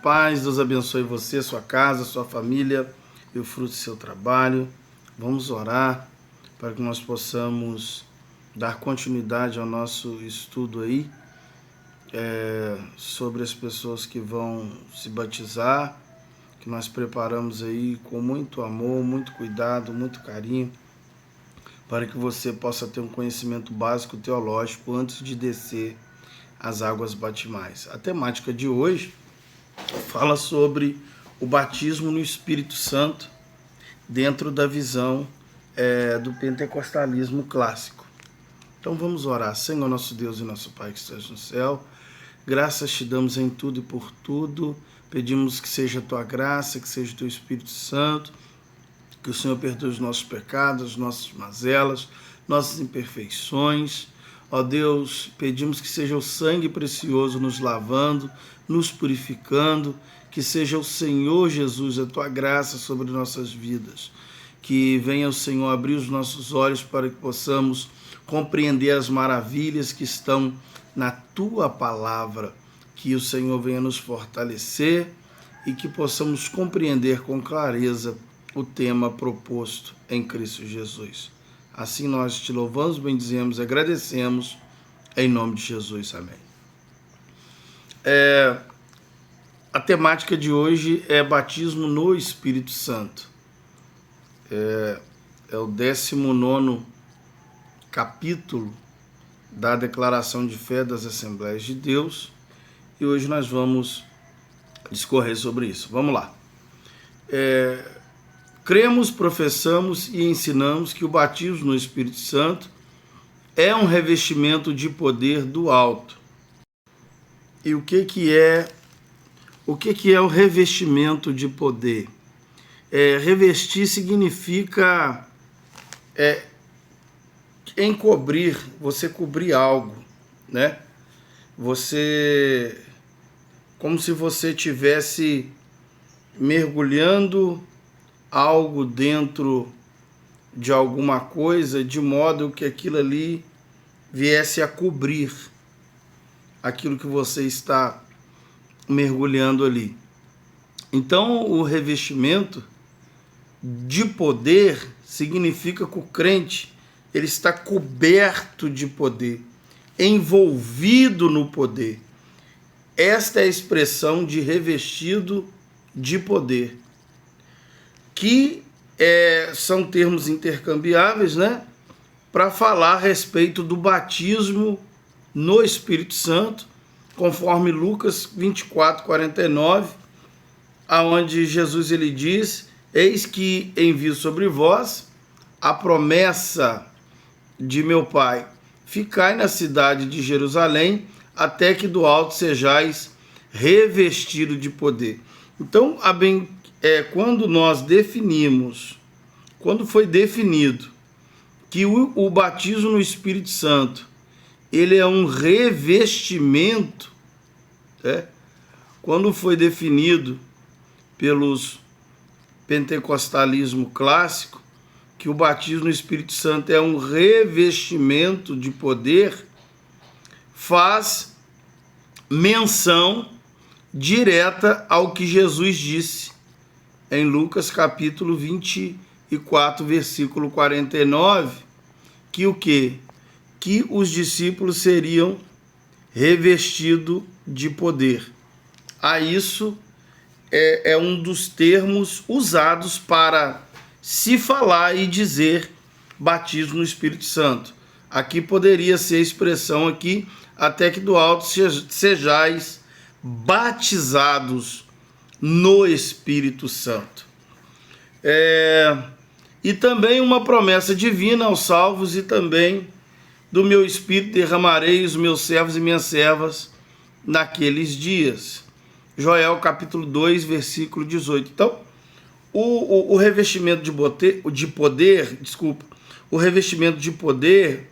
Paz, Deus abençoe você, sua casa, sua família e o fruto do seu trabalho. Vamos orar para que nós possamos dar continuidade ao nosso estudo aí sobre as pessoas que vão se batizar, que nós preparamos aí com muito amor, muito cuidado, muito carinho, para que você possa ter um conhecimento básico teológico antes de descer as águas batismais. A temática de hoje fala sobre o batismo no Espírito Santo dentro da visão do pentecostalismo clássico. Então vamos orar. Senhor nosso Deus e nosso Pai que estás no céu, graças te damos em tudo e por tudo. Pedimos que seja a tua graça, que seja o teu Espírito Santo, que o Senhor perdoe os nossos pecados, nossas mazelas, nossas imperfeições. Ó Deus, pedimos que seja o sangue precioso nos lavando, nos purificando, que seja o Senhor Jesus, a tua graça sobre nossas vidas. Que venha o Senhor abrir os nossos olhos para que possamos compreender as maravilhas que estão na tua palavra. Que o Senhor venha nos fortalecer e que possamos compreender com clareza o tema proposto em Cristo Jesus. Assim nós te louvamos, bendizemos, agradecemos, em nome de Jesus. Amém. A temática de hoje é batismo no Espírito Santo. É o 19º capítulo da Declaração de Fé das Assembleias de Deus e hoje nós vamos discorrer sobre isso. Vamos lá. Cremos, professamos e ensinamos que o batismo no Espírito Santo é um revestimento de poder do alto. E o que é o revestimento de poder? Revestir significa encobrir, você cobrir algo, né? Como se você estivesse mergulhando algo dentro de alguma coisa, de modo que aquilo ali viesse a cobrir aquilo que você está mergulhando ali. Então, o revestimento de poder significa que o crente ele está coberto de poder, envolvido no poder. Esta é a expressão de revestido de poder, que são termos intercambiáveis, né, para falar a respeito do batismo no Espírito Santo, conforme Lucas 24:49, aonde Jesus ele diz: eis que envio sobre vós a promessa de meu Pai, ficai na cidade de Jerusalém, até que do alto sejais revestido de poder. Então, quando foi definido que o batismo no Espírito Santo ele é um revestimento, quando foi definido pelos pentecostalismo clássico que o batismo no Espírito Santo é um revestimento de poder, faz menção direta ao que Jesus disse em Lucas capítulo 24, versículo 49, que o quê? Que os discípulos seriam revestidos de poder. Isso é um dos termos usados para se falar e dizer batismo no Espírito Santo. Aqui poderia ser a expressão aqui, até que do alto sejais batizados no Espírito Santo. E também uma promessa divina aos salvos, e também do meu Espírito derramarei os meus servos e minhas servas naqueles dias. Joel capítulo 2, versículo 18. Então, o revestimento de poder, o revestimento de poder,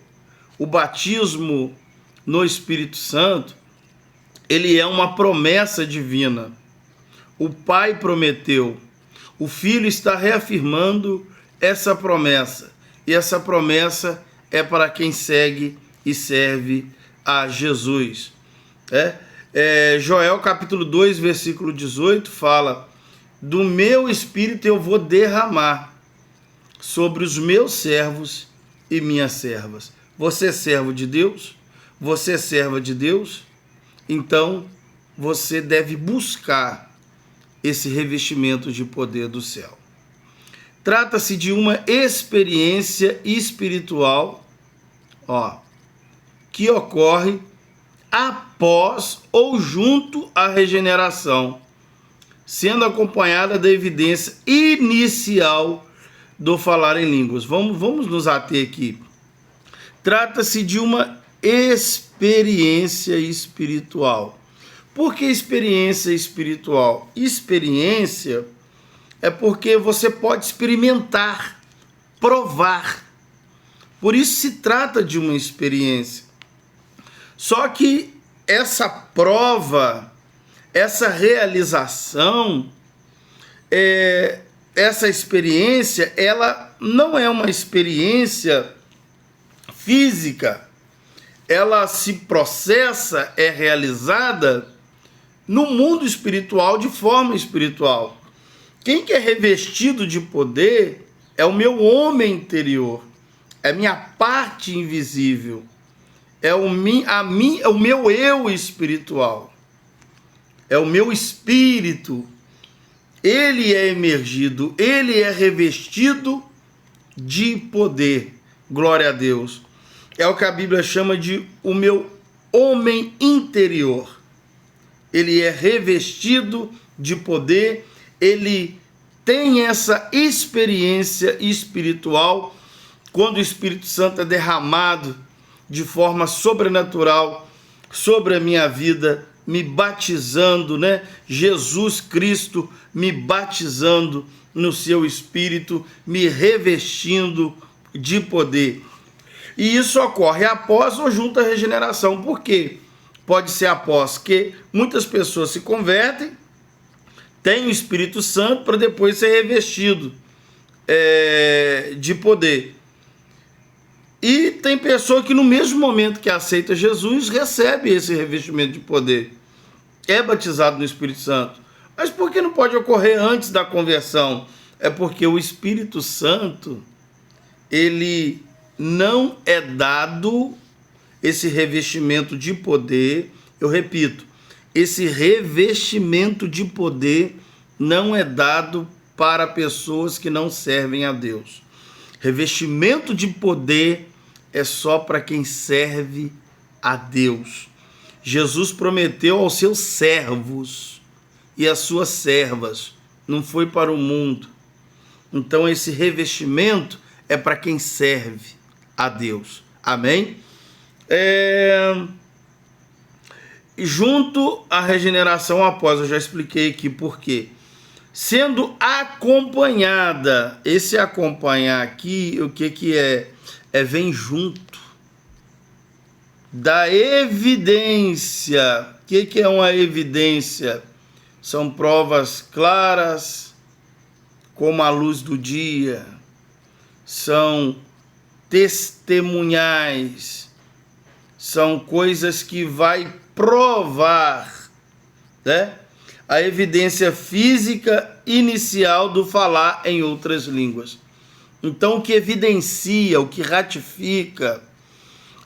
o batismo no Espírito Santo, ele é uma promessa divina. O Pai prometeu, o Filho está reafirmando essa promessa, e essa promessa é para quem segue e serve a Jesus. Joel capítulo 2, versículo 18 fala: do meu espírito eu vou derramar sobre os meus servos e minhas servas. Você é servo de Deus? Você é serva de Deus? Então você deve buscar esse revestimento de poder do céu. Trata-se de uma experiência espiritual, que ocorre após ou junto à regeneração, sendo acompanhada da evidência inicial do falar em línguas. Vamos nos ater aqui. Trata-se de uma experiência espiritual. Por que experiência espiritual? Experiência é porque você pode experimentar, provar. Por isso se trata de uma experiência. Só que essa prova, essa realização, essa experiência, ela não é uma experiência física. Ela se processa, é realizada no mundo espiritual, de forma espiritual. Quem que é revestido de poder é o meu homem interior, é minha parte invisível, é o meu eu espiritual, é o meu espírito. Ele é emergido, ele é revestido de poder. Glória a Deus. É o que a Bíblia chama de o meu homem interior. Ele é revestido de poder, ele tem essa experiência espiritual quando o Espírito Santo é derramado de forma sobrenatural sobre a minha vida, me batizando, né? Jesus Cristo me batizando no seu Espírito, me revestindo de poder. E isso ocorre após ou junto à regeneração. Por quê? Pode ser após, que muitas pessoas se convertem, têm o Espírito Santo para depois ser revestido de poder. E tem pessoa que no mesmo momento que aceita Jesus, recebe esse revestimento de poder. É batizado no Espírito Santo. Mas por que não pode ocorrer antes da conversão? É porque o Espírito Santo, ele não é dado esse revestimento de poder. Eu repito, esse revestimento de poder não é dado para pessoas que não servem a Deus. Revestimento de poder é só para quem serve a Deus. Jesus prometeu aos seus servos e às suas servas, não foi para o mundo. Então esse revestimento é para quem serve a Deus. Amém? Junto à regeneração após, eu já expliquei aqui por quê. Sendo acompanhada, esse acompanhar aqui, o que é? Vem junto da evidência. O que é uma evidência? São provas claras, como a luz do dia. São testemunhais. São coisas que vai provar, né? A evidência física inicial do falar em outras línguas. Então, o que evidencia, o que ratifica,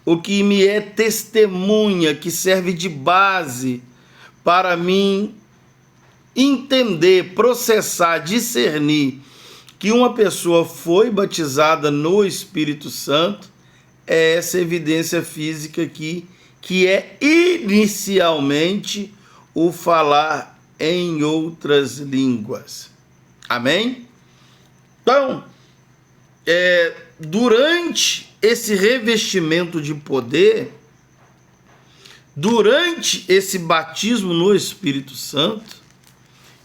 o que me é testemunha, que serve de base para mim entender, processar, discernir que uma pessoa foi batizada no Espírito Santo, é essa evidência física aqui, que é inicialmente o falar em outras línguas. Amém? Então, durante esse revestimento de poder, durante esse batismo no Espírito Santo,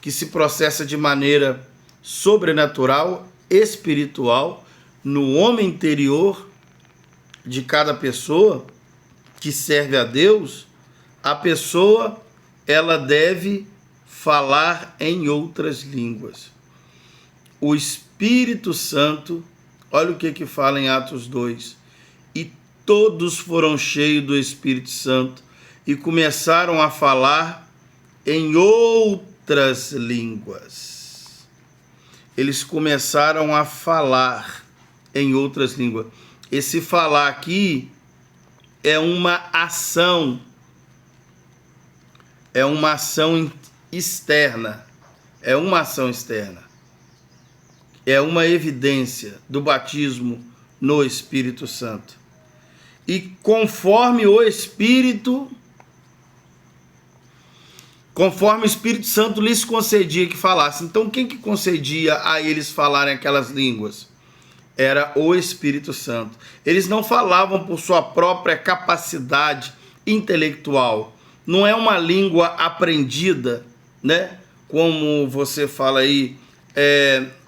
que se processa de maneira sobrenatural, espiritual, no homem interior de cada pessoa que serve a Deus, a pessoa, ela deve falar em outras línguas. O Espírito Santo, olha o que fala em Atos 2. E todos foram cheios do Espírito Santo e começaram a falar em outras línguas. Eles começaram a falar em outras línguas. Esse falar aqui é uma ação. É uma ação externa. É uma ação externa. É uma evidência do batismo no Espírito Santo. E conforme o Espírito Santo lhes concedia que falasse. Então, quem que concedia a eles falarem aquelas línguas? Era o Espírito Santo. Eles não falavam por sua própria capacidade intelectual. Não é uma língua aprendida, né? Como você fala aí,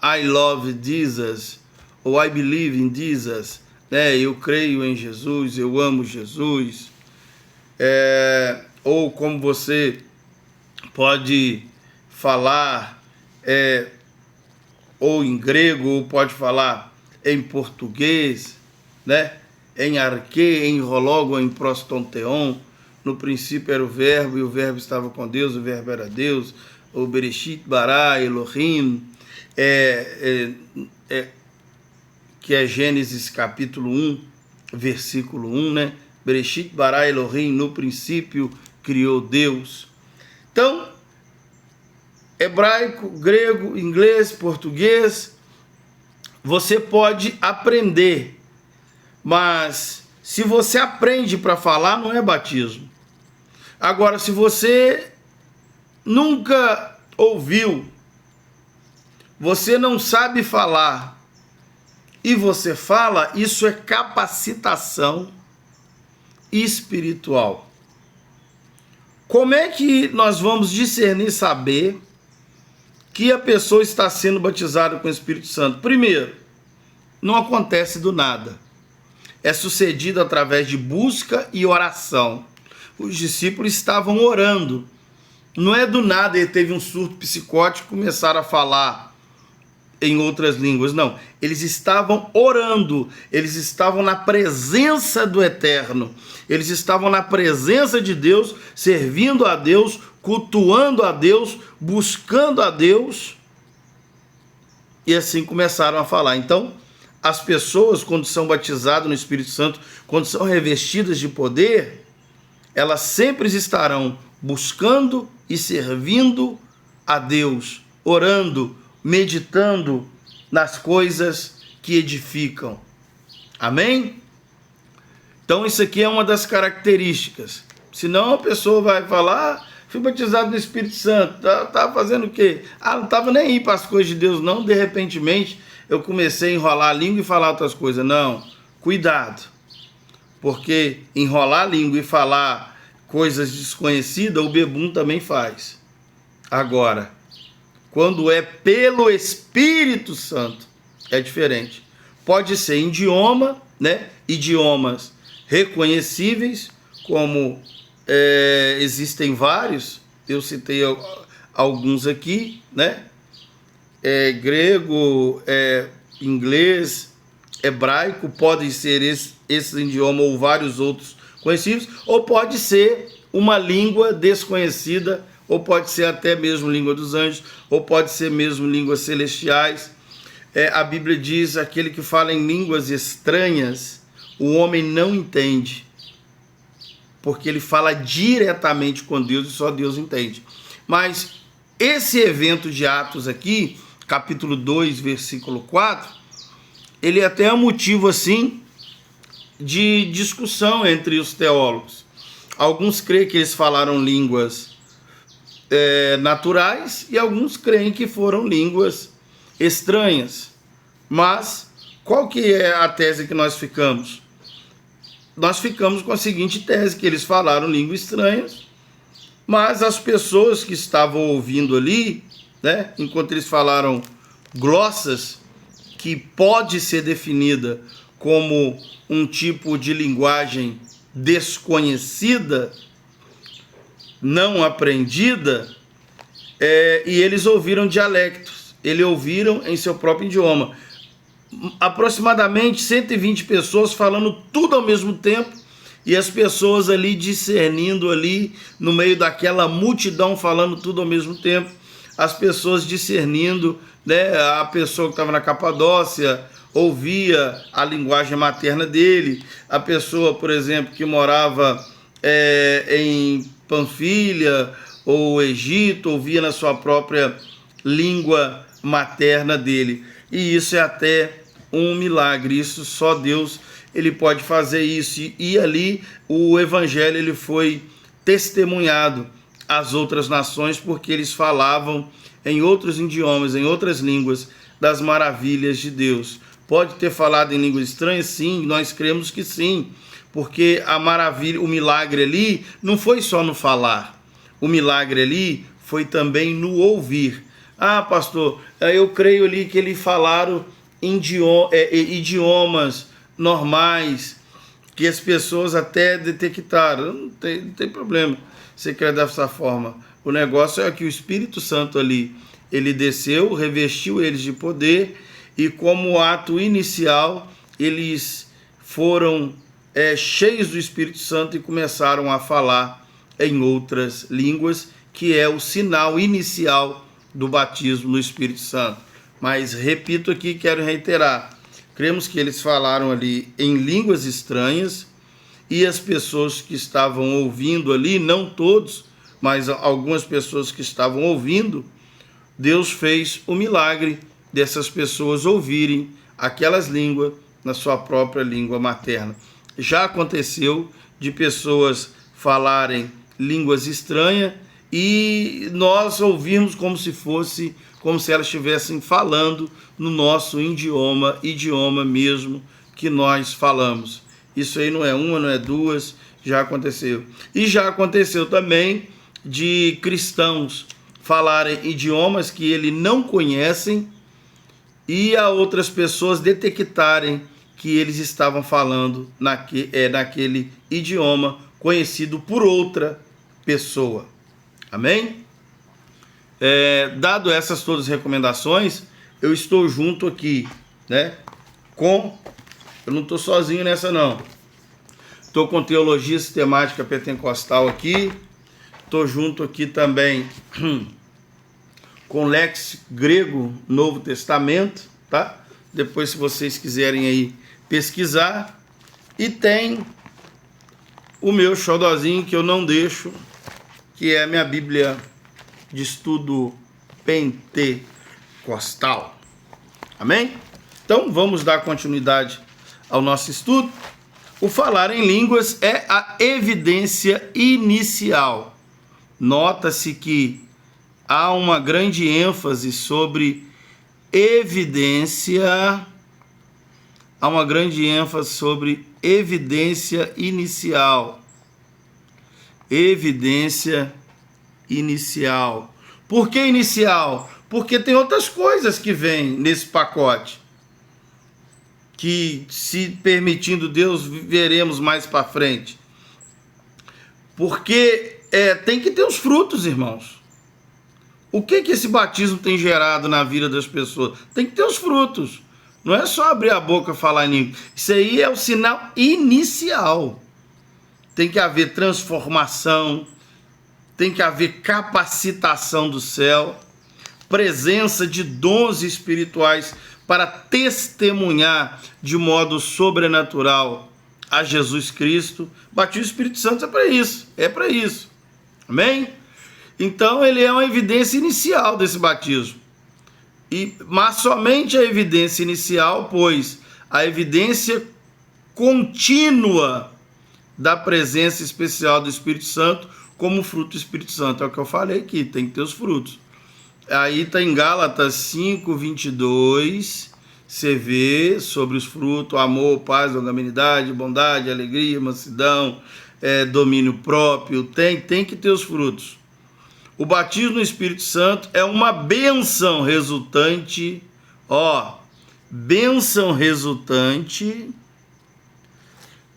I love Jesus, ou I believe in Jesus, né? Eu creio em Jesus, eu amo Jesus. Ou como você pode falar ou em grego, ou pode falar em português, né? Em arque, em rologo, em prostonteon. No princípio era o verbo, e o verbo estava com Deus, o verbo era Deus. O Bereshit bara Elohim, que é Gênesis capítulo 1, versículo 1, né? Bereshit bara Elohim, no princípio criou Deus. Então, hebraico, grego, inglês, português, você pode aprender, mas se você aprende para falar, não é batismo. Agora, se você nunca ouviu, você não sabe falar, e você fala, isso é capacitação espiritual. Como é que nós vamos discernir, saber que a pessoa está sendo batizada com o Espírito Santo? Primeiro, não acontece do nada. É sucedido através de busca e oração. Os discípulos estavam orando. Não é do nada ele teve um surto psicótico e começaram a falar em outras línguas. Não, eles estavam orando. Eles estavam na presença do Eterno. Eles estavam na presença de Deus, servindo a Deus, cultuando a Deus, buscando a Deus. E assim começaram a falar. Então, as pessoas, quando são batizadas no Espírito Santo, quando são revestidas de poder, elas sempre estarão buscando e servindo a Deus, orando, meditando nas coisas que edificam. Amém? Então isso aqui é uma das características. Senão a pessoa vai falar, fui batizado no Espírito Santo, estava fazendo o quê? Não estava nem aí para as coisas de Deus, não. De repentemente eu comecei a enrolar a língua e falar outras coisas. Não, cuidado. Porque enrolar a língua e falar coisas desconhecidas, o bebum também faz. Agora, quando é pelo Espírito Santo, é diferente. Pode ser em idioma, né? Idiomas reconhecíveis, como existem vários, eu citei alguns aqui, né? Grego, inglês, hebraico, podem ser esses idiomas ou vários outros conhecidos, ou pode ser uma língua desconhecida, ou pode ser até mesmo língua dos anjos, ou pode ser mesmo línguas celestiais. A Bíblia diz, aquele que fala em línguas estranhas, o homem não entende, porque ele fala diretamente com Deus e só Deus entende. Mas esse evento de Atos aqui, capítulo 2, versículo 4, ele até é um motivo assim de discussão entre os teólogos. Alguns creem que eles falaram línguas naturais e alguns creem que foram línguas estranhas. Mas qual que é a tese que nós ficamos? Nós ficamos com a seguinte tese, que eles falaram línguas estranhas, mas as pessoas que estavam ouvindo ali, né, enquanto eles falaram glossas, que pode ser definida como um tipo de linguagem desconhecida, não aprendida, e eles ouviram dialectos, eles ouviram em seu próprio idioma. Aproximadamente 120 pessoas falando tudo ao mesmo tempo, E as pessoas ali discernindo ali, no meio daquela multidão falando tudo ao mesmo tempo, as pessoas discernindo, né? A pessoa que estava na Capadócia ouvia a linguagem materna dele, a pessoa, por exemplo, que morava em Panfilha ou Egito, ouvia na sua própria língua materna dele. E isso é até um milagre, isso só Deus ele pode fazer isso. E ali o evangelho ele foi testemunhado às outras nações, porque eles falavam em outros idiomas, em outras línguas, das maravilhas de Deus. Pode ter falado em línguas estranhas? Sim, nós cremos que sim, porque a maravilha, o milagre ali não foi só no falar, o milagre ali foi também no ouvir. Ah, pastor, eu creio ali que eles falaram em idiomas normais, que as pessoas até detectaram. Não tem problema você quer dessa forma. O negócio é que o Espírito Santo ali, ele desceu, revestiu eles de poder, e como ato inicial, eles foram cheios do Espírito Santo e começaram a falar em outras línguas, que é o sinal inicial do batismo no Espírito Santo. Mas repito aqui, quero reiterar, cremos que eles falaram ali em línguas estranhas, e as pessoas que estavam ouvindo ali, não todos, mas algumas pessoas que estavam ouvindo, Deus fez o milagre dessas pessoas ouvirem aquelas línguas na sua própria língua materna. Já aconteceu de pessoas falarem línguas estranhas e nós ouvirmos como se elas estivessem falando no nosso idioma mesmo que nós falamos. Isso aí não é uma, não é duas, já aconteceu. E já aconteceu também de cristãos falarem idiomas que eles não conhecem e a outras pessoas detectarem que eles estavam falando naquele idioma conhecido por outra pessoa. Amém? Dado essas todas as recomendações, eu estou junto aqui, né? Eu não estou sozinho nessa não. Estou com Teologia Sistemática Pentecostal aqui. Estou junto aqui também com Lex Grego Novo Testamento, tá? Depois, se vocês quiserem aí pesquisar. E tem o meu xodozinho que eu não deixo, que é a minha Bíblia de Estudo Pentecostal. Amém? Então, vamos dar continuidade ao nosso estudo. O falar em línguas é a evidência inicial. Nota-se que há uma grande ênfase sobre evidência, inicial. Evidência inicial. Por que inicial? Porque tem outras coisas que vêm nesse pacote, que, se permitindo Deus, veremos mais para frente. Porque tem que ter os frutos, irmãos. O que esse batismo tem gerado na vida das pessoas? Tem que ter os frutos. Não é só abrir a boca e falar em língua. Isso aí é o sinal inicial. Tem que haver transformação, tem que haver capacitação do céu, presença de dons espirituais para testemunhar de modo sobrenatural a Jesus Cristo. Batismo do Espírito Santo é para isso. Amém? Então ele é uma evidência inicial desse batismo. Mas somente a evidência inicial, pois a evidência contínua da presença especial do Espírito Santo como fruto do Espírito Santo. É o que eu falei aqui, tem que ter os frutos. Aí está em Gálatas 5:22, você vê sobre os frutos: amor, paz, longanimidade, bondade, alegria, mansidão, domínio próprio. Tem que ter os frutos. O batismo no Espírito Santo é uma bênção resultante,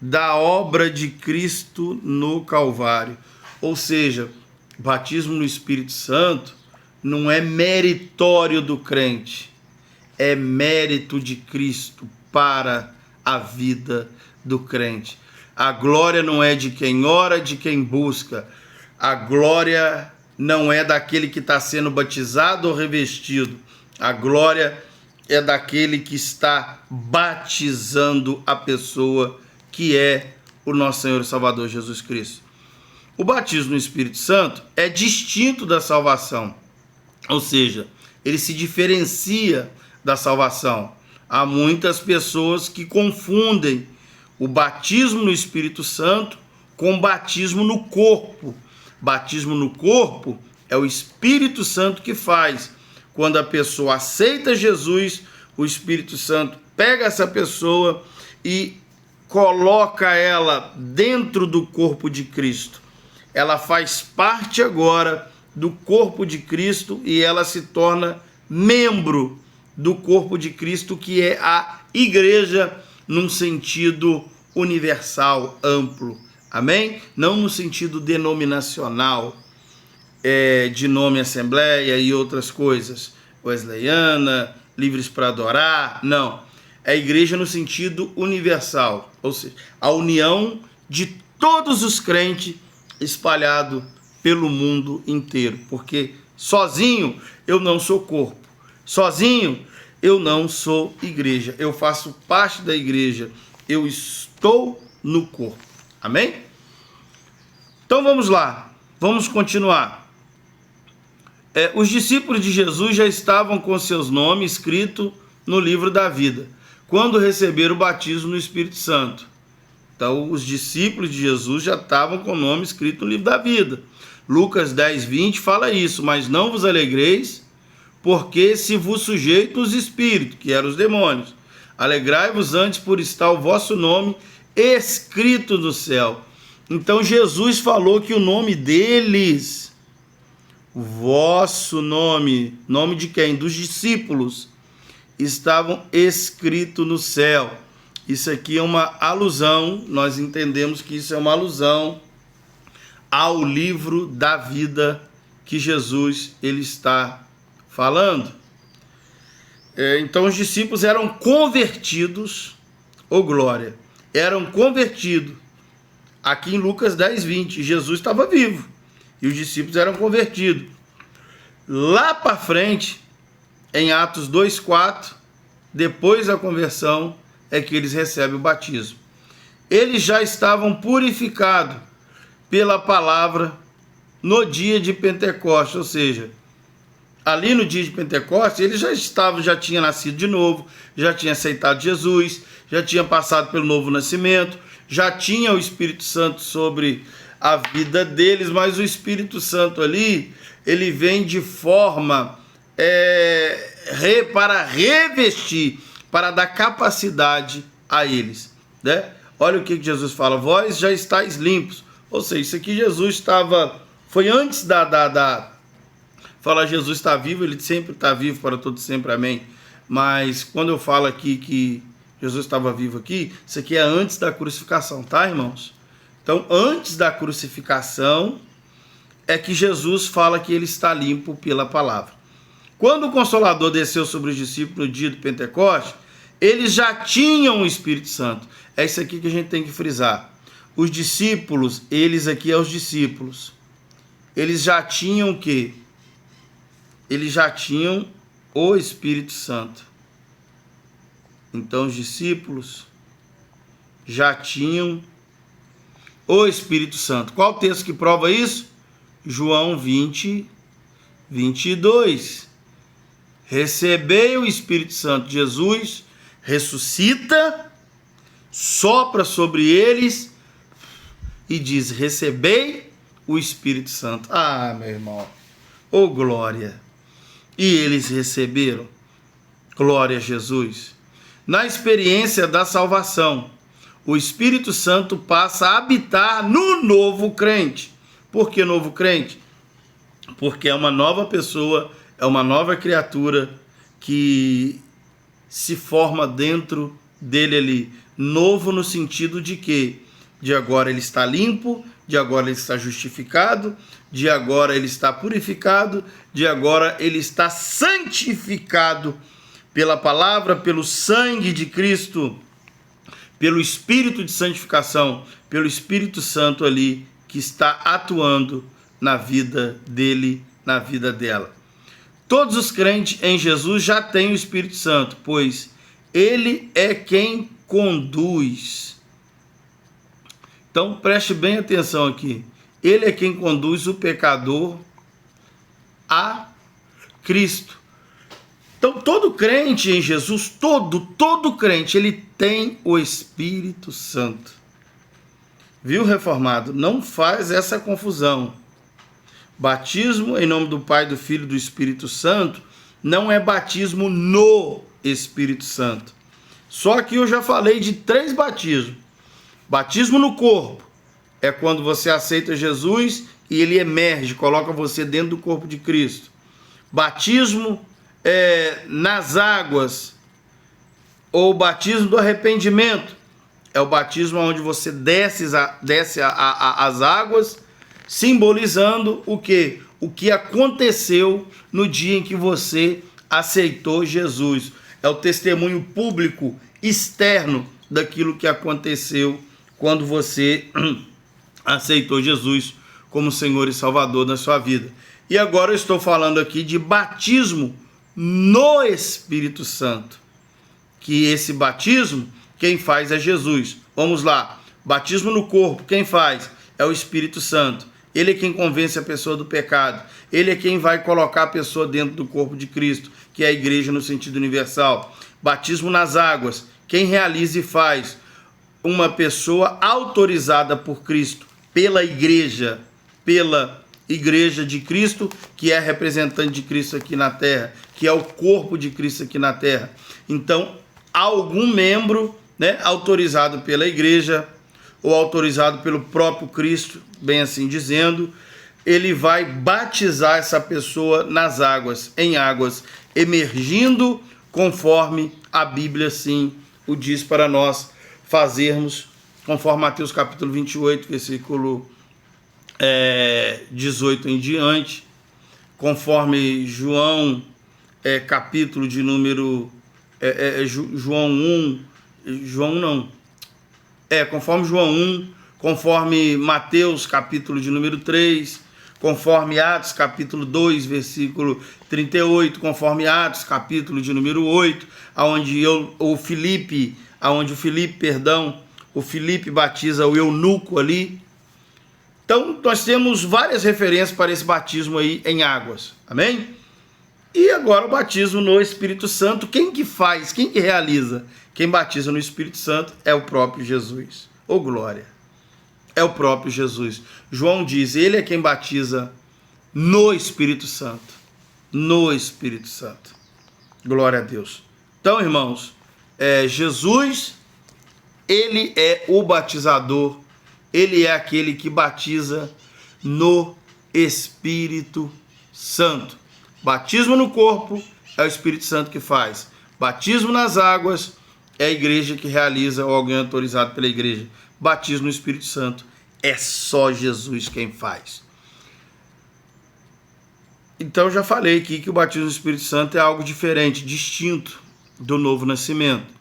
da obra de Cristo no Calvário. Ou seja, batismo no Espírito Santo não é meritório do crente, é mérito de Cristo para a vida do crente. A glória não é de quem ora, de quem busca. A glória não é daquele que está sendo batizado ou revestido. A glória é daquele que está batizando a pessoa, que é o nosso Senhor e Salvador Jesus Cristo. O batismo no Espírito Santo é distinto da salvação, ou seja, ele se diferencia da salvação. Há muitas pessoas que confundem o batismo no Espírito Santo com batismo no corpo. Batismo no corpo é o Espírito Santo que faz. Quando a pessoa aceita Jesus, o Espírito Santo pega essa pessoa e coloca ela dentro do corpo de Cristo. Ela faz parte agora do corpo de Cristo e ela se torna membro do corpo de Cristo, que é a igreja, num sentido universal, amplo. Amém? Não no sentido denominacional, de nome Assembleia e outras coisas, Wesleyana, Livres para Adorar, não. É a igreja no sentido universal, ou seja, a união de todos os crentes espalhados pelo mundo inteiro, porque sozinho eu não sou corpo, sozinho eu não sou igreja, eu faço parte da igreja, eu estou no corpo, amém? Então vamos lá, vamos continuar. Os discípulos de Jesus já estavam com seus nomes escritos no livro da vida, quando receberam o batismo no Espírito Santo. Então, os discípulos de Jesus já estavam com o nome escrito no livro da vida. Lucas 10, 20 fala isso, mas não vos alegreis, porque se vos sujeitam os espíritos, que eram os demônios. Alegrai-vos antes por estar o vosso nome escrito no céu. Então, Jesus falou que o nome deles, o vosso nome, nome de quem? Dos discípulos, estavam escritos no céu. Isso aqui é uma alusão, nós entendemos que isso é uma alusão ao livro da vida que Jesus ele está falando. Então os discípulos eram convertidos, glória, eram convertidos. Aqui em Lucas 10, 20, Jesus estava vivo e os discípulos eram convertidos. Lá para frente, em Atos 2, 4, depois da conversão, é que eles recebem o batismo. Eles já estavam purificados pela palavra no dia de Pentecostes, ou seja, ali no dia de Pentecostes, eles já tinham nascido de novo, já tinham aceitado Jesus, já tinham passado pelo novo nascimento, já tinha o Espírito Santo sobre a vida deles, mas o Espírito Santo ali, ele vem de forma para revestir, para dar capacidade a eles, né? Olha o que Jesus fala: vós já estáis limpos. Ou seja, isso aqui Jesus foi antes fala Jesus está vivo, ele sempre está vivo para todo sempre, amém. Mas quando eu falo aqui que Jesus estava vivo aqui, isso aqui é antes da crucificação, tá, irmãos? Então, antes da crucificação é que Jesus fala que ele está limpo pela palavra. Quando o Consolador desceu sobre os discípulos no dia do Pentecostes, eles já tinham o Espírito Santo. É isso aqui que a gente tem que frisar. Os discípulos, eles aqui é os discípulos, eles já tinham o quê? Eles já tinham o Espírito Santo. Então os discípulos já tinham o Espírito Santo. Qual o texto que prova isso? João 20, 22. Recebei o Espírito Santo. Jesus ressuscita, sopra sobre eles e diz: recebei o Espírito Santo. Ah, meu irmão, glória! E eles receberam. Glória a Jesus. Na experiência da salvação, o Espírito Santo passa a habitar no novo crente. Por que novo crente? Porque é uma nova pessoa, é uma nova criatura que se forma dentro dele ali. Novo no sentido de que de agora ele está limpo, de agora ele está justificado, de agora ele está purificado, de agora ele está santificado pela palavra, pelo sangue de Cristo, pelo Espírito de santificação, pelo Espírito Santo ali que está atuando na vida dele, na vida dela. Todos os crentes em Jesus já têm o Espírito Santo, pois ele é quem conduz. Então preste bem atenção aqui. Ele é quem conduz o pecador a Cristo. Então todo crente em Jesus, todo crente, ele tem o Espírito Santo. Viu, reformado? Não faz essa confusão. Batismo em nome do Pai, do Filho e do Espírito Santo não é batismo no Espírito Santo. Só que eu já falei de 3 batismos. Batismo no corpo é quando você aceita Jesus e ele emerge, coloca você dentro do corpo de Cristo. Batismo nas águas, ou batismo do arrependimento, é o batismo onde você desce as águas, simbolizando o quê? O que aconteceu no dia em que você aceitou Jesus. É o testemunho público externo daquilo que aconteceu quando você aceitou Jesus como Senhor e Salvador da sua vida. E agora eu estou falando aqui de batismo no Espírito Santo, que esse batismo, quem faz é Jesus. Vamos lá, batismo no corpo, quem faz? É o Espírito Santo. Ele é quem convence a pessoa do pecado. Ele é quem vai colocar a pessoa dentro do corpo de Cristo, que é a igreja no sentido universal. Batismo nas águas, quem realiza e faz? Uma pessoa autorizada por Cristo, pela igreja de Cristo, que é representante de Cristo aqui na terra, que é o corpo de Cristo aqui na terra. Então, algum membro, autorizado pela igreja ou autorizado pelo próprio Cristo, bem assim dizendo, ele vai batizar essa pessoa nas águas, em águas emergindo, conforme a Bíblia assim o diz para nós fazermos, conforme Mateus capítulo 28, versículo 18 em diante, conforme João capítulo de número conforme João 1, conforme Mateus capítulo de número 3, conforme Atos capítulo 2, versículo 38, conforme Atos capítulo de número 8, onde o Filipe batiza o eunuco ali. Então, nós temos várias referências para esse batismo aí em águas, amém? E agora o batismo no Espírito Santo, quem que faz, quem que realiza? Quem batiza no Espírito Santo é o próprio Jesus. Ô glória! É o próprio Jesus. João diz, ele é quem batiza no Espírito Santo. No Espírito Santo. Glória a Deus. Então, irmãos, Jesus, ele é o batizador, ele é aquele que batiza no Espírito Santo. Batismo no corpo é o Espírito Santo que faz. Batismo nas águas é a igreja que realiza, ou alguém autorizado pela igreja. Batismo no Espírito Santo é só Jesus quem faz. Então já falei aqui que o batismo no Espírito Santo é algo diferente, distinto do novo nascimento.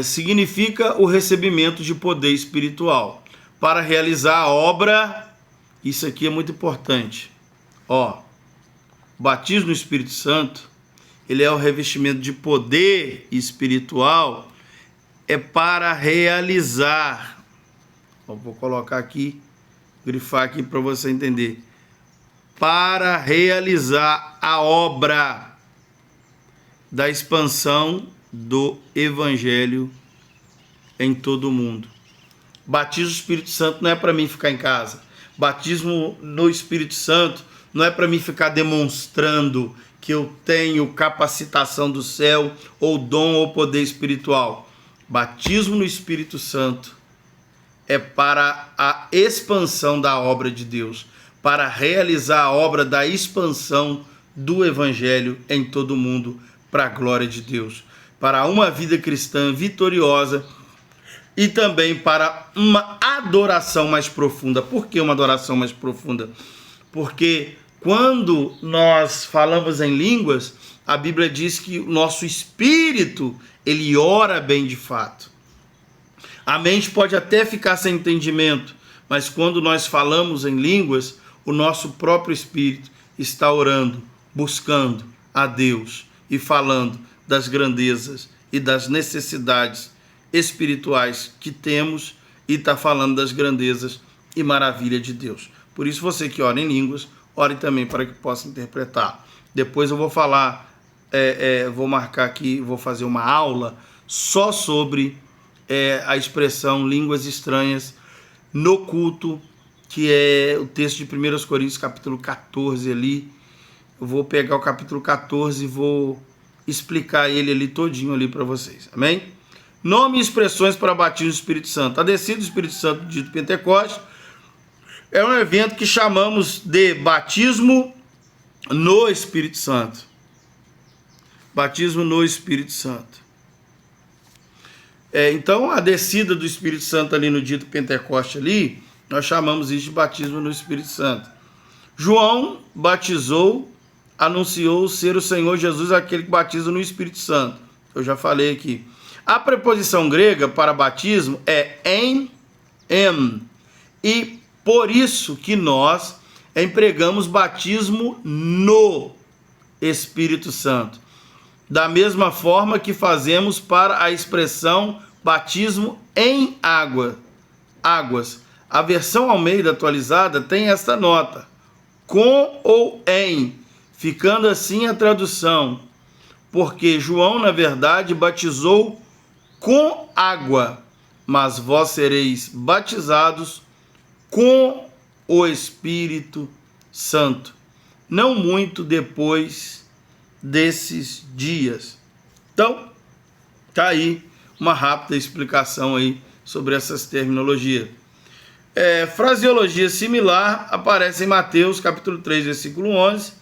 Significa o recebimento de poder espiritual para realizar a obra. Isso aqui é muito importante. Batismo no Espírito Santo, ele é o revestimento de poder espiritual, é para realizar. Vou colocar aqui, grifar aqui para você entender. Para realizar a obra da expansão do Evangelho em todo o mundo. Batismo no Espírito Santo não é para mim ficar em casa. Batismo no Espírito Santo não é para mim ficar demonstrando que eu tenho capacitação do céu, ou dom ou poder espiritual. Batismo no Espírito Santo é para a expansão da obra de Deus, para realizar a obra da expansão do Evangelho em todo o mundo, para a glória de Deus, para uma vida cristã vitoriosa e também para uma adoração mais profunda. Por que uma adoração mais profunda? Porque Quando nós falamos em línguas, a Bíblia diz que o nosso espírito, ele ora bem de fato. A mente pode até ficar sem entendimento, mas quando nós falamos em línguas, o nosso próprio espírito está orando, buscando a Deus e falando das grandezas e das necessidades espirituais que temos e está falando das grandezas e maravilha de Deus. Por isso, você que ora em línguas, ore também para que possa interpretar. Depois eu vou falar, vou marcar aqui, vou fazer uma aula só sobre a expressão línguas estranhas no culto, que é o texto de 1 Coríntios capítulo 14 ali. Eu vou pegar o capítulo 14 e vou explicar ele ali todinho ali para vocês, amém? Nome e expressões para batismo do Espírito Santo. A descida do Espírito Santo, dito Pentecostes, é um evento que chamamos de batismo no Espírito Santo. Batismo no Espírito Santo. Então, a descida do Espírito Santo ali no dito Pentecoste ali, nós chamamos isso de batismo no Espírito Santo. João batizou, anunciou ser o Senhor Jesus aquele que batiza no Espírito Santo. Eu já falei aqui. A preposição grega para batismo é em. E por isso que nós empregamos batismo no Espírito Santo. Da mesma forma que fazemos para a expressão batismo em águas. A versão Almeida atualizada tem esta nota, com ou em, ficando assim a tradução, porque João, na verdade, batizou com água, mas vós sereis batizados com o Espírito Santo, não muito depois desses dias. Então, tá aí uma rápida explicação aí sobre essas terminologias. Fraseologia similar aparece em Mateus capítulo 3, versículo 11.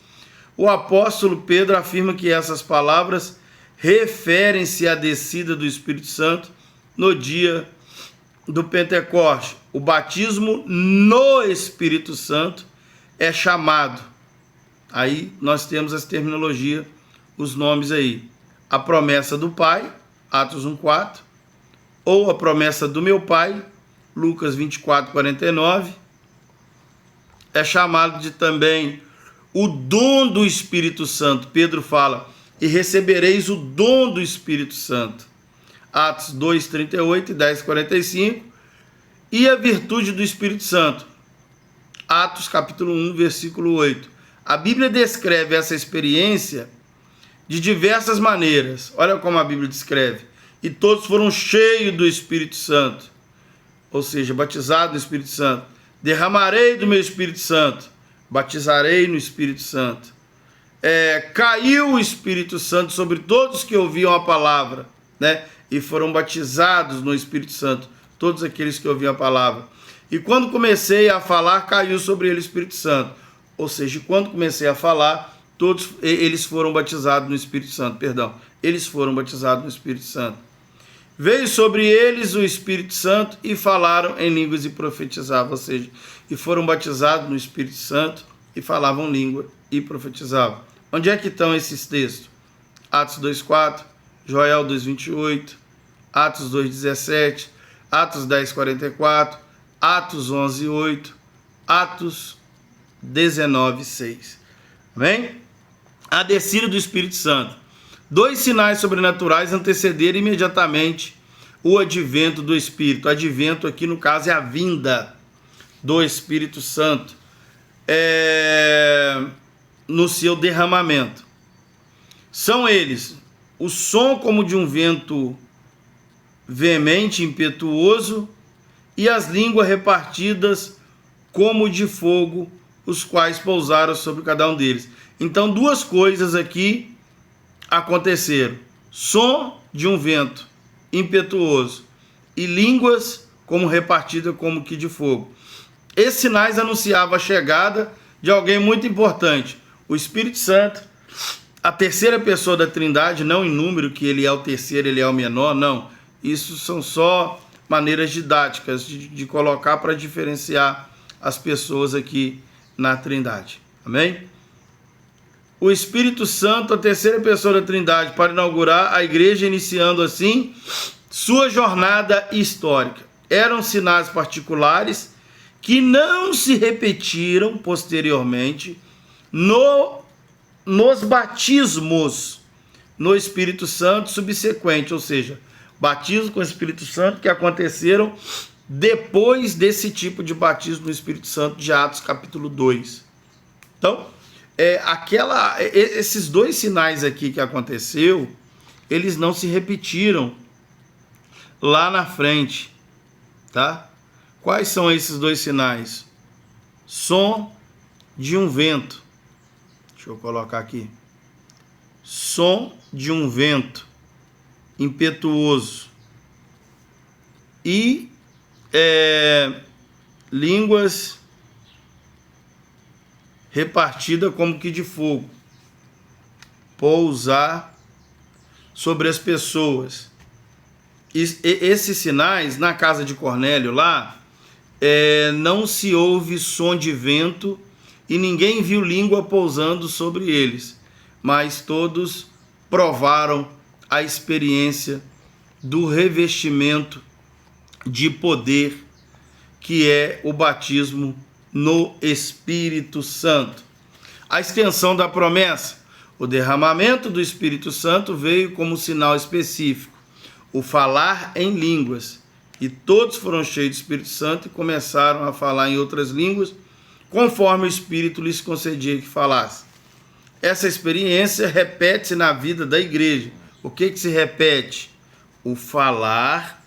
O apóstolo Pedro afirma que essas palavras referem-se à descida do Espírito Santo no dia do Pentecoste. O batismo no Espírito Santo é chamado. Aí nós temos as terminologias, os nomes aí. A promessa do Pai, Atos 1:4, ou a promessa do meu Pai, Lucas 24:49. É chamado de também o dom do Espírito Santo. Pedro fala, e recebereis o dom do Espírito Santo. Atos 2:38 e 10:45. E a virtude do Espírito Santo. Atos capítulo 1, versículo 8. A Bíblia descreve essa experiência de diversas maneiras. Olha como a Bíblia descreve. E todos foram cheios do Espírito Santo. Ou seja, batizados no Espírito Santo. Derramarei do meu Espírito Santo. Batizarei no Espírito Santo. Caiu o Espírito Santo sobre todos que ouviam a palavra, né? E foram batizados no Espírito Santo. Todos aqueles que ouviam a palavra. E quando comecei a falar, caiu sobre ele o Espírito Santo. Ou seja, quando comecei a falar, todos eles foram batizados no Espírito Santo. Eles foram batizados no Espírito Santo. Veio sobre eles o Espírito Santo e falaram em línguas e profetizavam. Ou seja, e foram batizados no Espírito Santo e falavam língua e profetizavam. Onde é que estão esses textos? Atos 2:4, Joel 2:28, Atos 2:17, Atos 10:44, Atos 11:8, Atos 19:6. Amém? A descida do Espírito Santo. 2 sinais sobrenaturais antecederam imediatamente o advento do Espírito. Advento aqui no caso é a vinda do Espírito Santo no seu derramamento. São eles o som como de um vento veemente, impetuoso, e as línguas repartidas como de fogo, os quais pousaram sobre cada um deles. Então, 2 coisas aqui aconteceram. Som de um vento impetuoso e línguas como repartidas como que de fogo. Esses sinais anunciavam a chegada de alguém muito importante, o Espírito Santo, a terceira pessoa da Trindade, não em número, que ele é o terceiro, ele é o menor, não. Isso são só maneiras didáticas de colocar para diferenciar as pessoas aqui na Trindade. Amém? O Espírito Santo, a terceira pessoa da Trindade, para inaugurar a igreja, iniciando assim sua jornada histórica. Eram sinais particulares que não se repetiram posteriormente nos batismos no Espírito Santo subsequente, ou seja, batismo com o Espírito Santo que aconteceram depois desse tipo de batismo no Espírito Santo de Atos capítulo 2. Então, esses dois sinais aqui que aconteceu, eles não se repetiram lá na frente, tá? Quais são esses dois sinais? Som de um vento. Deixa eu colocar aqui. Som de um vento impetuoso e línguas repartida como que de fogo, pousar sobre as pessoas. Esses sinais, na casa de Cornélio lá, não se ouve som de vento e ninguém viu língua pousando sobre eles, mas todos provaram a experiência do revestimento de poder, que é o batismo no Espírito Santo. A extensão da promessa. O derramamento do Espírito Santo veio como sinal específico, o falar em línguas, e todos foram cheios do Espírito Santo e começaram a falar em outras línguas, conforme o Espírito lhes concedia que falasse. Essa experiência repete-se na vida da igreja. O que se repete? O falar.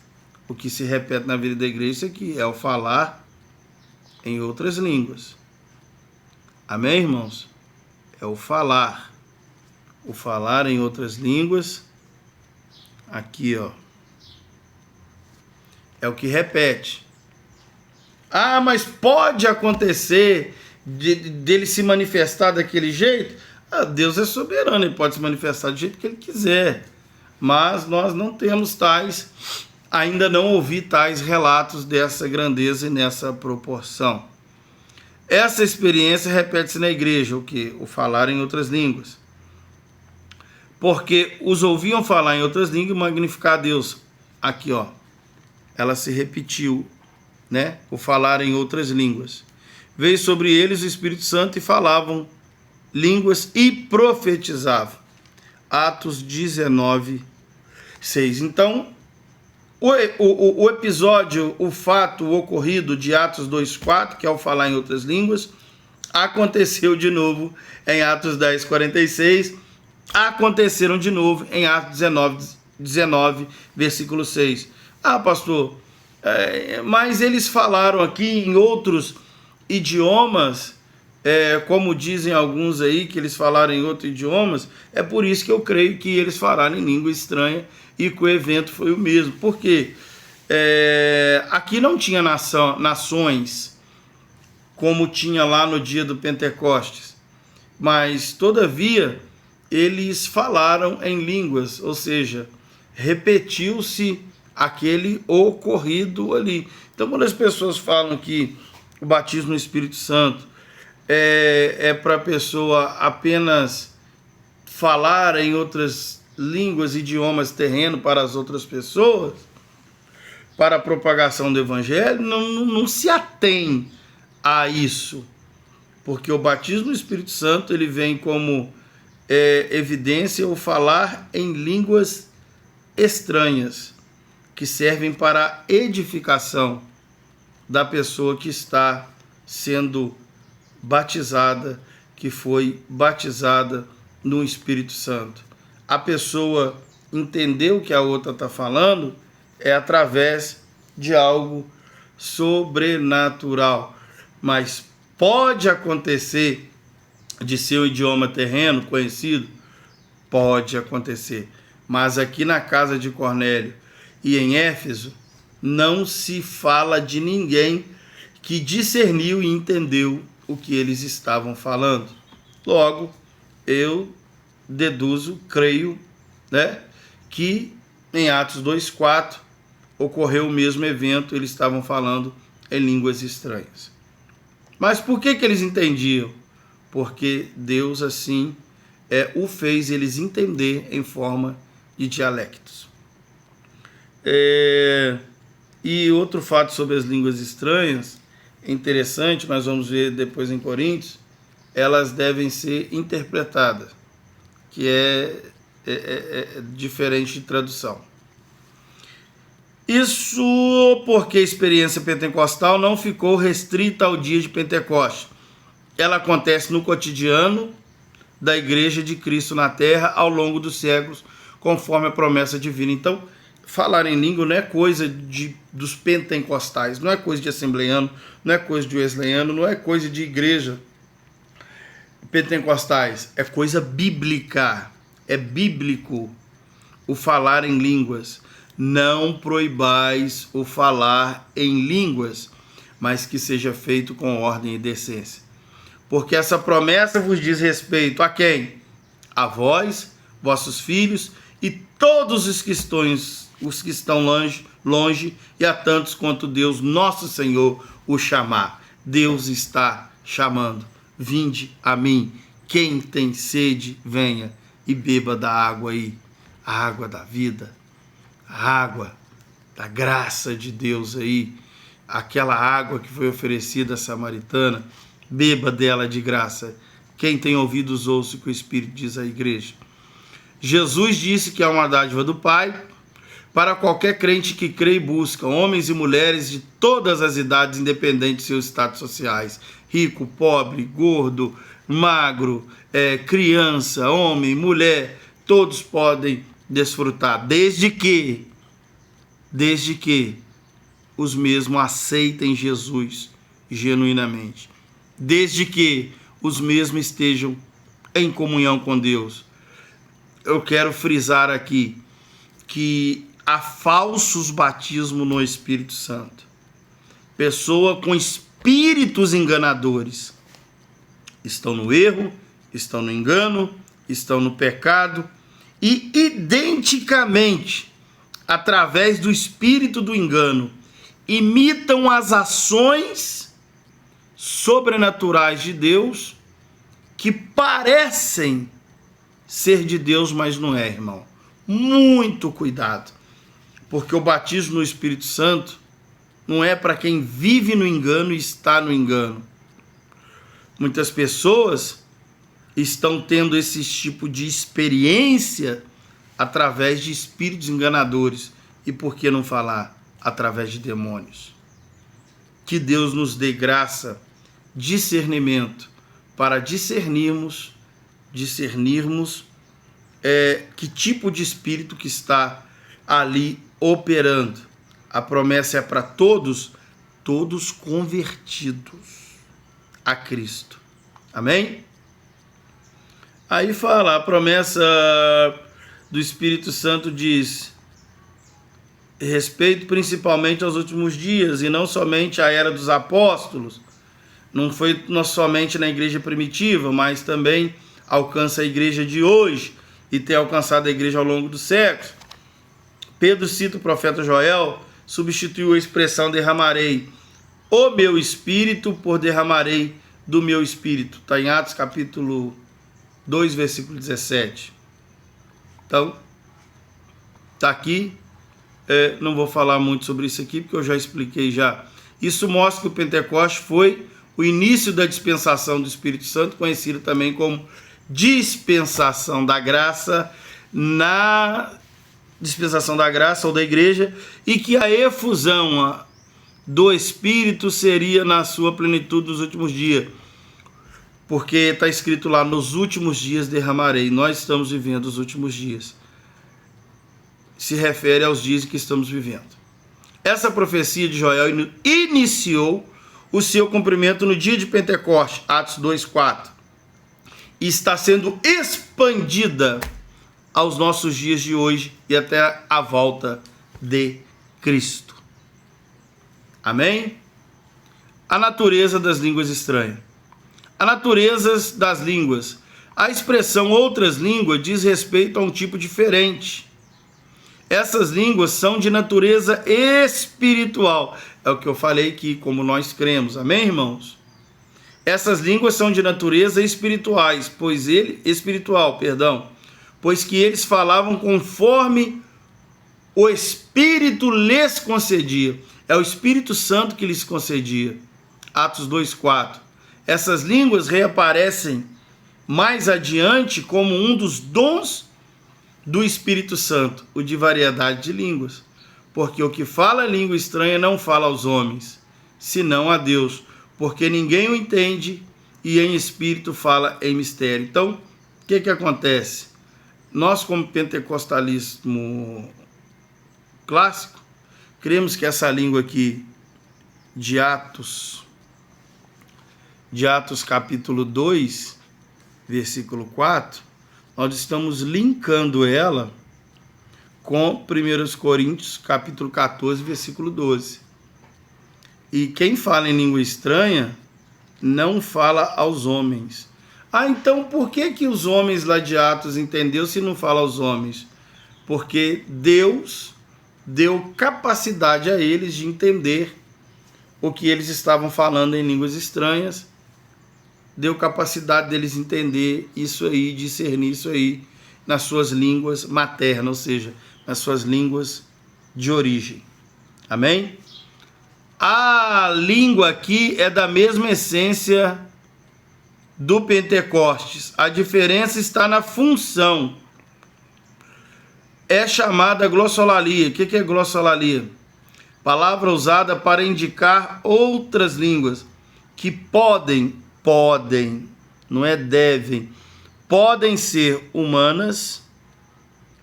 O que se repete na vida da igreja, isso aqui, é o falar em outras línguas. Amém, irmãos? É o falar. O falar em outras línguas. Aqui, ó. É o que repete. Ah, mas pode acontecer dele se manifestar daquele jeito? Ah, Deus é soberano, ele pode se manifestar do jeito que ele quiser. Mas nós não temos ainda não ouvi tais relatos dessa grandeza e nessa proporção. Essa experiência repete-se na igreja, o quê? O falar em outras línguas. Porque os ouviam falar em outras línguas e magnificar a Deus. Aqui, ó. Ela se repetiu, né? O falar em outras línguas. Veio sobre eles o Espírito Santo e falavam línguas e profetizavam. Atos 19, 6. Então, o episódio, o fato ocorrido de Atos 2,4, que é o falar em outras línguas, aconteceu de novo em Atos 10:46, aconteceram de novo em Atos 19, versículo 6. Ah, pastor, mas eles falaram aqui em outros idiomas, como dizem alguns aí, que eles falaram em outros idiomas, é por isso que eu creio que eles falaram em língua estranha e que o evento foi o mesmo. Por quê? Aqui não tinha nações como tinha lá no dia do Pentecostes, mas todavia eles falaram em línguas, ou seja, repetiu-se aquele ocorrido ali. Então, quando as pessoas falam que o batismo no Espírito Santo é para a pessoa apenas falar em outras línguas, idiomas terrenos para as outras pessoas, para a propagação do Evangelho, não se atém a isso, porque o batismo no Espírito Santo ele vem como evidência o falar em línguas estranhas, que servem para a edificação da pessoa que está sendo batizada, que foi batizada no Espírito Santo. A pessoa entender o que a outra está falando é através de algo sobrenatural. Mas pode acontecer de ser um idioma terreno conhecido? Pode acontecer. Mas aqui na casa de Cornélio e em Éfeso, não se fala de ninguém que discerniu e entendeu o que eles estavam falando. Logo, eu deduzo, creio, né, que em Atos 2,4 ocorreu o mesmo evento, eles estavam falando em línguas estranhas. Mas por que eles entendiam? porque Deus assim o fez eles entender em forma de dialectos. E outro fato sobre as línguas estranhas, interessante, nós vamos ver depois em Coríntios, elas devem ser interpretadas, que é diferente de tradução. Isso porque a experiência pentecostal não ficou restrita ao dia de Pentecostes. Ela acontece no cotidiano da Igreja de Cristo na Terra ao longo dos séculos, conforme a promessa divina. Então, falar em língua não é coisa dos pentecostais, não é coisa de assembleiano, não é coisa de wesleyano, não é coisa de igreja pentecostais, é coisa bíblica, é bíblico o falar em línguas. Não proibais o falar em línguas, mas que seja feito com ordem e decência. Porque essa promessa vos diz respeito a quem? A vós, vossos filhos e todos os que estão longe, e a tantos quanto Deus, nosso Senhor, o chamar. Deus está chamando. Vinde a mim. Quem tem sede, venha e beba da água aí. A água da vida. A água da graça de Deus aí. Aquela água que foi oferecida à samaritana. Beba dela de graça. Quem tem ouvidos, ouça o que o Espírito diz à igreja. Jesus disse que é uma dádiva do Pai para qualquer crente que crê e busca, homens e mulheres de todas as idades, independente de seus status sociais, rico, pobre, gordo, magro, criança, homem, mulher, todos podem desfrutar, desde que os mesmos aceitem Jesus genuinamente, desde que os mesmos estejam em comunhão com Deus. Eu quero frisar aqui que há falsos batismos no Espírito Santo. Pessoa com espíritos enganadores estão no erro, estão no engano, estão no pecado e identicamente, através do espírito do engano, imitam as ações sobrenaturais de Deus que parecem ser de Deus, mas não é, irmão. Muito cuidado, porque o batismo no Espírito Santo não é para quem vive no engano e está no engano. Muitas pessoas estão tendo esse tipo de experiência através de espíritos enganadores. E por que não falar através de demônios? Que Deus nos dê graça, discernimento, para discernirmos que tipo de espírito que está ali operando. A promessa é para todos convertidos a Cristo. Amém? Aí fala, a promessa do Espírito Santo diz: respeito principalmente aos últimos dias, e não somente à era dos apóstolos. Não foi somente na igreja primitiva, mas também alcança a igreja de hoje e tem alcançado a igreja ao longo dos séculos. Pedro cita o profeta Joel, substituiu a expressão derramarei o meu espírito por derramarei do meu espírito. Está em Atos capítulo 2, versículo 17. Então, está aqui. Não vou falar muito sobre isso aqui, porque eu já expliquei já. Isso mostra que o Pentecoste foi o início da dispensação do Espírito Santo, conhecido também como dispensação da graça, na dispensação da graça ou da igreja, e que a efusão do Espírito seria na sua plenitude nos últimos dias, porque está escrito lá, nos últimos dias derramarei. Nós estamos vivendo os últimos dias. Se refere aos dias que estamos vivendo. Essa profecia de Joel iniciou o seu cumprimento no dia de Pentecoste, Atos 2:4, e está sendo expandida aos nossos dias de hoje e até a volta de Cristo. Amém? A natureza das línguas estranhas. A natureza das línguas. A expressão outras línguas diz respeito a um tipo diferente. Essas línguas são de natureza espiritual. É o que eu falei aqui, como nós cremos. Amém, irmãos? Essas línguas são de natureza espiritual, pois que eles falavam conforme o Espírito lhes concedia. É o Espírito Santo que lhes concedia. Atos 2:4. Essas línguas reaparecem mais adiante como um dos dons do Espírito Santo, o de variedade de línguas. Porque o que fala língua estranha não fala aos homens, senão a Deus, porque ninguém o entende, e em espírito fala em mistério. Então, o que acontece? Nós, como pentecostalismo clássico, cremos que essa língua aqui de Atos capítulo 2, versículo 4, nós estamos linkando ela com 1 Coríntios capítulo 14, versículo 12. E quem fala em língua estranha não fala aos homens. Então por que os homens lá de Atos entenderam se não fala aos homens? Porque Deus deu capacidade a eles de entender o que eles estavam falando em línguas estranhas, deu capacidade deles entender isso aí, discernir isso aí nas suas línguas maternas, ou seja, nas suas línguas de origem. Amém? A língua aqui é da mesma essência do Pentecostes. A diferença está na função. É chamada glossolalia. O que é glossolalia? Palavra usada para indicar outras línguas que podem, não é devem, podem ser humanas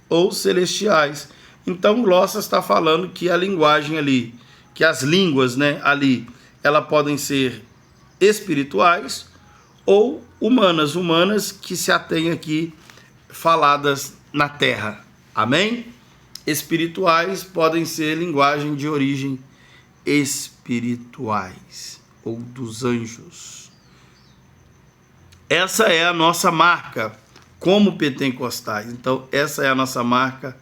ou celestiais. Então, glossa está falando que a linguagem ali, que as línguas, né, ali, elas podem ser espirituais ou humanas que se atêm aqui faladas na terra. Amém? Espirituais podem ser linguagem de origem espirituais ou dos anjos. Essa é a nossa marca como pentecostais. Então, essa é a nossa marca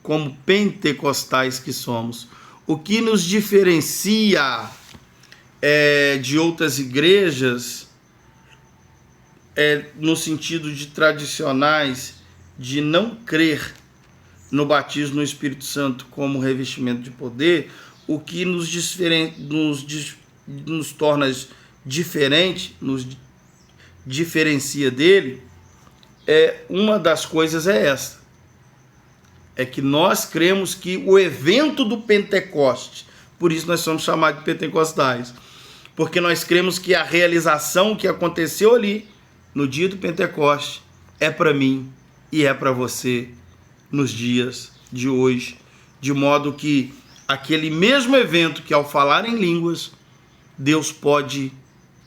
como pentecostais que somos. O que nos diferencia de outras igrejas, no sentido de tradicionais, de não crer no batismo no Espírito Santo como revestimento de poder, o que nos torna diferente, nos diferencia dele, uma das coisas é essa. É que nós cremos que o evento do Pentecoste, por isso nós somos chamados de pentecostais, porque nós cremos que a realização que aconteceu ali, no dia do Pentecoste, é para mim e é para você nos dias de hoje, de modo que aquele mesmo evento que ao falar em línguas, Deus pode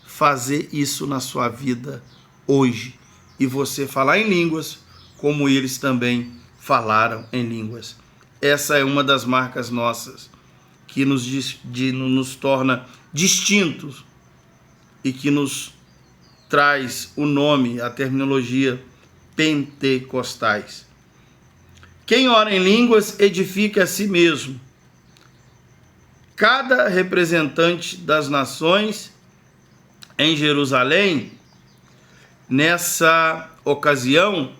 fazer isso na sua vida hoje, e você falar em línguas como eles também falaram em línguas. Essa é uma das marcas nossas que nos torna distintos e que nos traz o nome, a terminologia pentecostais. Quem ora em línguas edifica a si mesmo. Cada representante das nações em Jerusalém, nessa ocasião,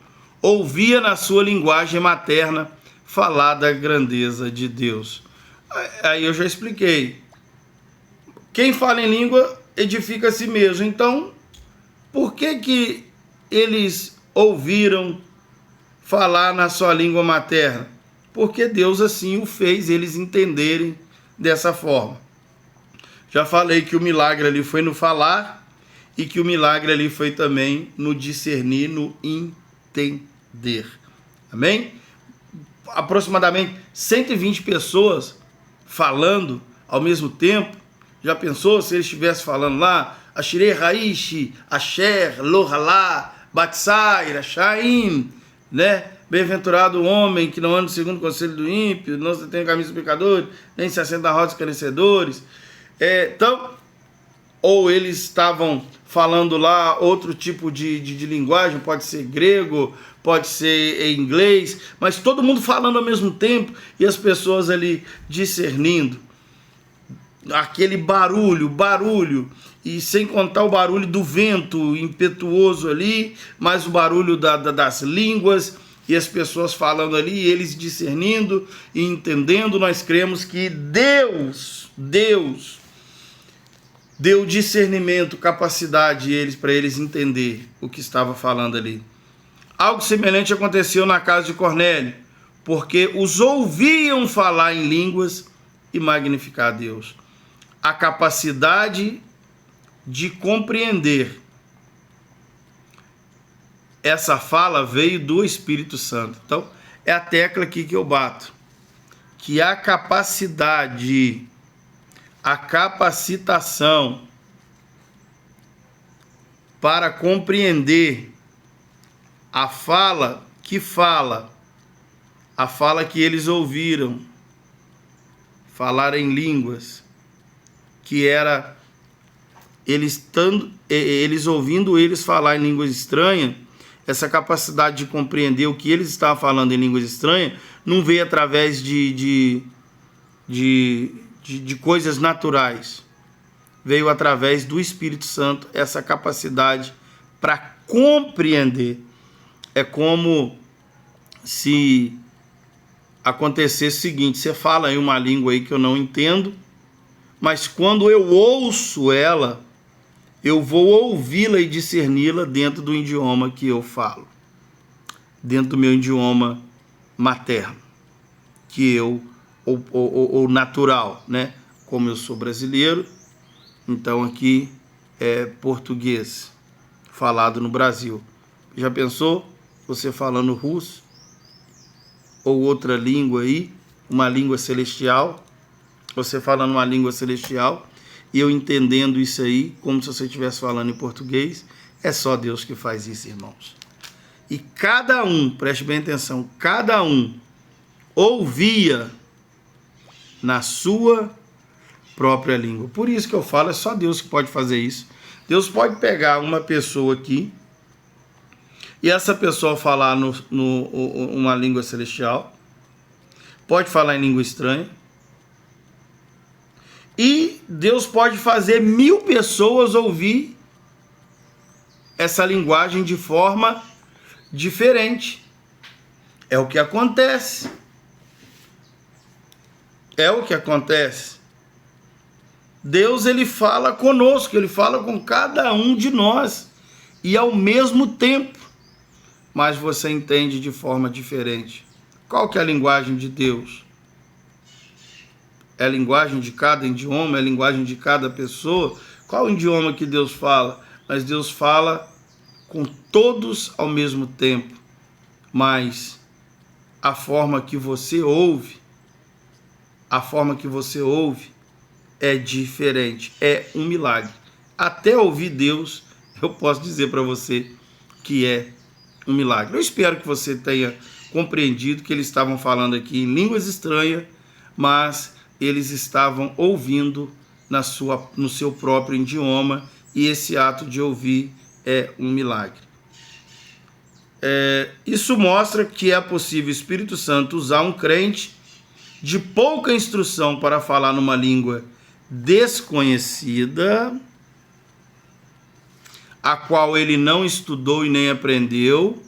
ouvia na sua linguagem materna falar da grandeza de Deus. Aí eu já expliquei. Quem fala em língua edifica a si mesmo. Então, por que eles ouviram falar na sua língua materna? Porque Deus assim o fez eles entenderem dessa forma. Já falei que o milagre ali foi no falar e que o milagre ali foi também no discernir, no entender. Amém? Aproximadamente 120 pessoas falando ao mesmo tempo. Já pensou se ele estivesse falando lá? Ashirei Raishi, Asher, Lohalá, Batsaira, Shaim, né? Bem-aventurado o homem que não anda segundo o conselho do ímpio, não se tem caminho dos pecadores, nem se assenta na roda dos escarnecedores. Então, ou eles estavam falando lá outro tipo de linguagem, pode ser grego, pode ser em inglês, mas todo mundo falando ao mesmo tempo e as pessoas ali discernindo. Aquele barulho, e sem contar o barulho do vento impetuoso ali, mais o barulho das línguas, e as pessoas falando ali, e eles discernindo e entendendo. Nós cremos que Deus deu discernimento, capacidade para eles entender o que estava falando ali. Algo semelhante aconteceu na casa de Cornélio, porque os ouviam falar em línguas e magnificar a Deus. A capacidade de compreender essa fala veio do Espírito Santo. Então, é a tecla aqui que eu bato, que a capacidade, a capacitação para compreender a fala que eles ouviram falar em línguas, que era eles ouvindo eles falar em línguas estranhas. Essa capacidade de compreender o que eles estavam falando em línguas estranhas não veio através de coisas naturais. Veio através do Espírito Santo, essa capacidade para compreender. É como se acontecesse o seguinte: você fala em uma língua aí que eu não entendo, mas quando eu ouço ela, eu vou ouvi-la e discerni-la dentro do idioma que eu falo, dentro do meu idioma materno, que ou natural, né? Como eu sou brasileiro, então aqui é português, falado no Brasil. Já pensou você falando russo ou outra língua aí, uma língua celestial, você falando uma língua celestial e eu entendendo isso aí como se você estivesse falando em português? É só Deus que faz isso, irmãos. E cada um, preste bem atenção, cada um ouvia na sua própria língua. Por isso que eu falo, é só Deus que pode fazer isso. Deus pode pegar uma pessoa aqui e essa pessoa falar uma língua celestial, pode falar em língua estranha, e Deus pode fazer 1000 pessoas ouvir essa linguagem de forma diferente. É o que acontece. É o que acontece. Deus, ele fala conosco, ele fala com cada um de nós, e ao mesmo tempo, mas você entende de forma diferente. Qual que é a linguagem de Deus? É a linguagem de cada idioma, é a linguagem de cada pessoa. Qual o idioma que Deus fala? Mas Deus fala com todos ao mesmo tempo. Mas a forma que você ouve, é diferente. É um milagre. Até ouvir Deus, eu posso dizer para você que é um milagre. Eu espero que você tenha compreendido que eles estavam falando aqui em línguas estranhas, mas eles estavam ouvindo no seu próprio idioma, e esse ato de ouvir é um milagre. Isso mostra que é possível o Espírito Santo usar um crente de pouca instrução para falar numa língua desconhecida, a qual ele não estudou e nem aprendeu.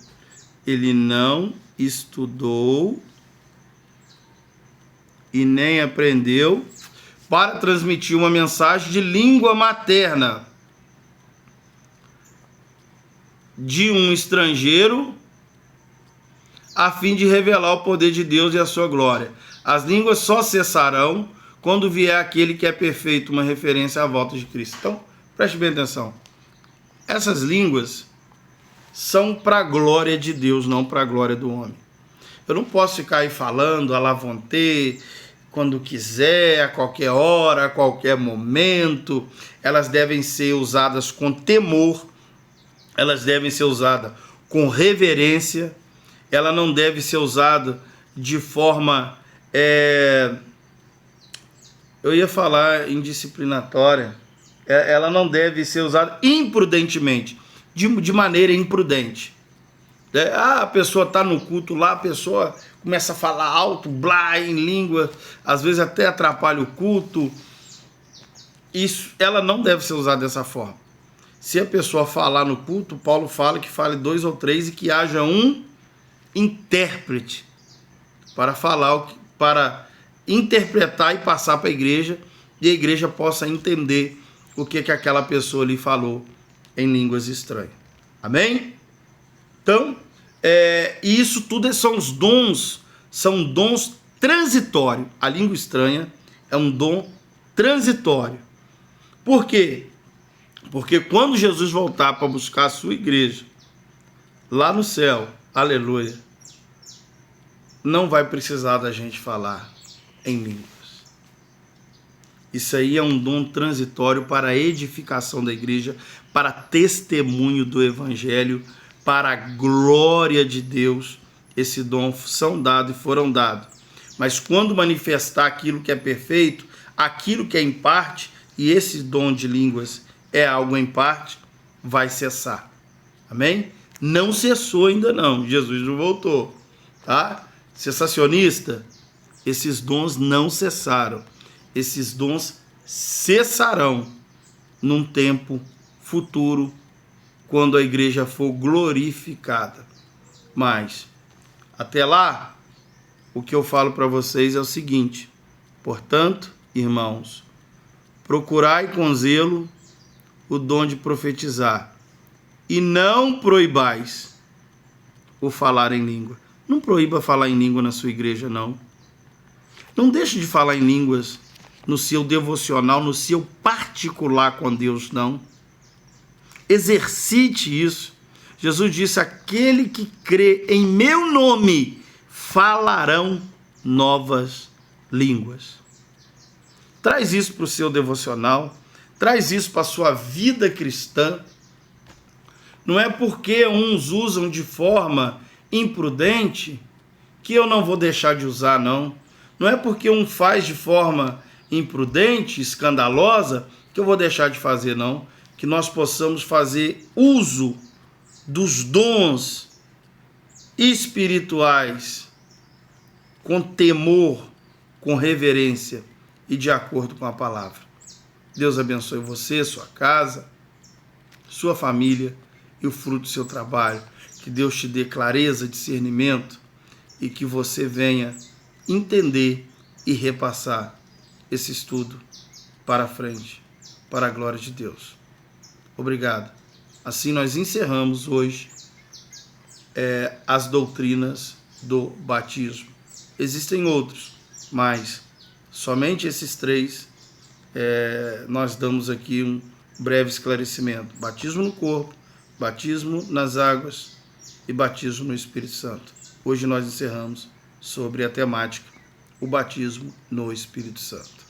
Ele não estudou e nem aprendeu, para transmitir uma mensagem de língua materna de um estrangeiro, a fim de revelar o poder de Deus e a sua glória. As línguas só cessarão quando vier aquele que é perfeito, uma referência à volta de Cristo. Então, preste bem atenção. Essas línguas são para a glória de Deus, não para a glória do homem. Eu não posso ficar aí falando à la vontade, quando quiser, a qualquer hora, a qualquer momento. Elas devem ser usadas com temor, elas devem ser usadas com reverência, ela não deve ser usada de forma, eu ia falar indisciplinatória, ela não deve ser usada imprudentemente, de maneira imprudente. A pessoa está no culto lá, a pessoa começa a falar alto, blá, em língua, às vezes até atrapalha o culto. ela não deve ser usada dessa forma. Se a pessoa falar no culto, Paulo fala que fale 2 ou 3 e que haja um intérprete para falar, para interpretar e passar para a igreja, e a igreja possa entender o que aquela pessoa lhe falou em línguas estranhas. Amém? Então, isso tudo são dons transitórios. A língua estranha é um dom transitório. Por quê? Porque quando Jesus voltar para buscar a sua igreja, lá no céu, aleluia, não vai precisar da gente falar em línguas. Isso aí é um dom transitório para a edificação da igreja, para testemunho do evangelho, para a glória de Deus. Esse dom são dados e foram dados. Mas quando manifestar aquilo que é perfeito, aquilo que é em parte, e esse dom de línguas é algo em parte, vai cessar. Amém? Não cessou ainda não, Jesus não voltou, tá? Cessacionista, esses dons não cessaram. Esses dons cessarão num tempo futuro, quando a igreja for glorificada. Mas, até lá, o que eu falo para vocês é o seguinte: portanto, irmãos, procurai com zelo o dom de profetizar, e não proibais o falar em língua. Não proíba falar em língua na sua igreja, não. Não deixe de falar em línguas no seu devocional, no seu particular com Deus, não. Exercite isso. Jesus disse: aquele que crê em meu nome falarão novas línguas. Traz isso para o seu devocional, traz isso para a sua vida cristã. Não é porque uns usam de forma imprudente que eu não vou deixar de usar, não. Não é porque um faz de forma imprudente, escandalosa, que eu vou deixar de fazer, não. Que nós possamos fazer uso dos dons espirituais com temor, com reverência e de acordo com a palavra. Deus abençoe você, sua casa, sua família e o fruto do seu trabalho. Que Deus te dê clareza, discernimento e que você venha entender e repassar esse estudo para frente, para a glória de Deus. Obrigado. Assim nós encerramos hoje as doutrinas do batismo. Existem outros, mas somente esses 3 nós damos aqui um breve esclarecimento. Batismo no corpo, batismo nas águas e batismo no Espírito Santo. Hoje nós encerramos sobre a temática, o batismo no Espírito Santo.